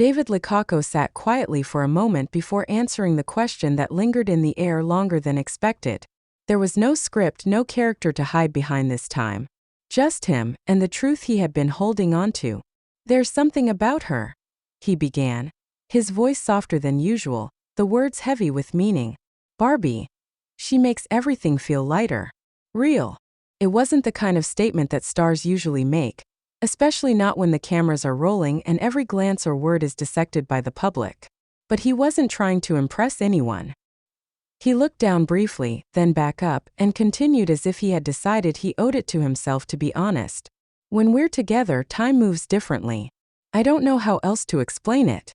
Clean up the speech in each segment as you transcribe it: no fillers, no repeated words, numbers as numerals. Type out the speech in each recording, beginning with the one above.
David Licauco sat quietly for a moment before answering the question that lingered in the air longer than expected. There was no script, no character to hide behind this time. Just him, and the truth he had been holding on to. "There's something about her," he began, his voice softer than usual, the words heavy with meaning. "Barbie. She makes everything feel lighter. Real." It wasn't the kind of statement that stars usually make, especially not when the cameras are rolling and every glance or word is dissected by the public. But he wasn't trying to impress anyone. He looked down briefly, then back up, and continued as if he had decided he owed it to himself to be honest. "When we're together, time moves differently. I don't know how else to explain it."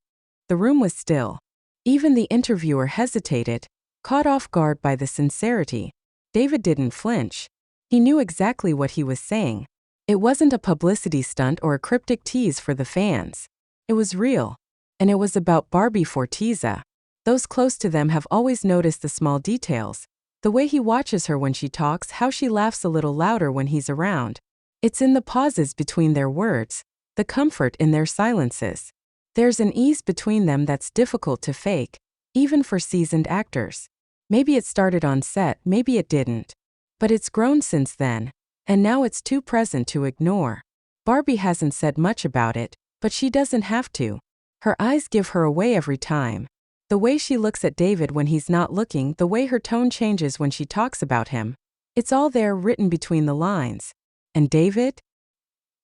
The room was still. Even the interviewer hesitated, caught off guard by the sincerity. David didn't flinch. He knew exactly what he was saying. It wasn't a publicity stunt or a cryptic tease for the fans. It was real. And it was about Barbie Forteza. Those close to them have always noticed the small details. The way he watches her when she talks, how she laughs a little louder when he's around. It's in the pauses between their words, the comfort in their silences. There's an ease between them that's difficult to fake, even for seasoned actors. Maybe it started on set, maybe it didn't. But it's grown since then, and now it's too present to ignore. Barbie hasn't said much about it, but she doesn't have to. Her eyes give her away every time. The way she looks at David when he's not looking, the way her tone changes when she talks about him. It's all there, written between the lines. And David?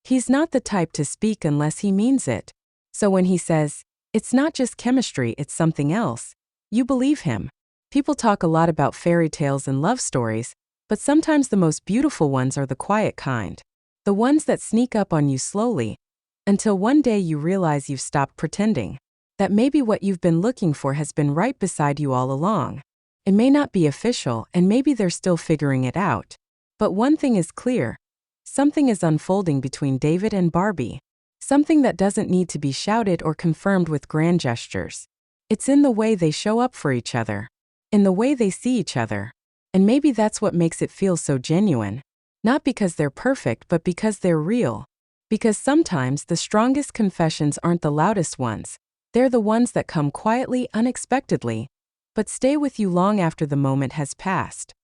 He's not the type to speak unless he means it. So when he says, "It's not just chemistry, it's something else," you believe him. People talk a lot about fairy tales and love stories, but sometimes the most beautiful ones are the quiet kind. The ones that sneak up on you slowly, until one day you realize you've stopped pretending. That maybe what you've been looking for has been right beside you all along. It may not be official, and maybe they're still figuring it out. But one thing is clear. Something is unfolding between David and Barbie. Something that doesn't need to be shouted or confirmed with grand gestures. It's in the way they show up for each other. In the way they see each other. And maybe that's what makes it feel so genuine. Not because they're perfect, but because they're real. Because sometimes the strongest confessions aren't the loudest ones. They're the ones that come quietly, unexpectedly, but stay with you long after the moment has passed.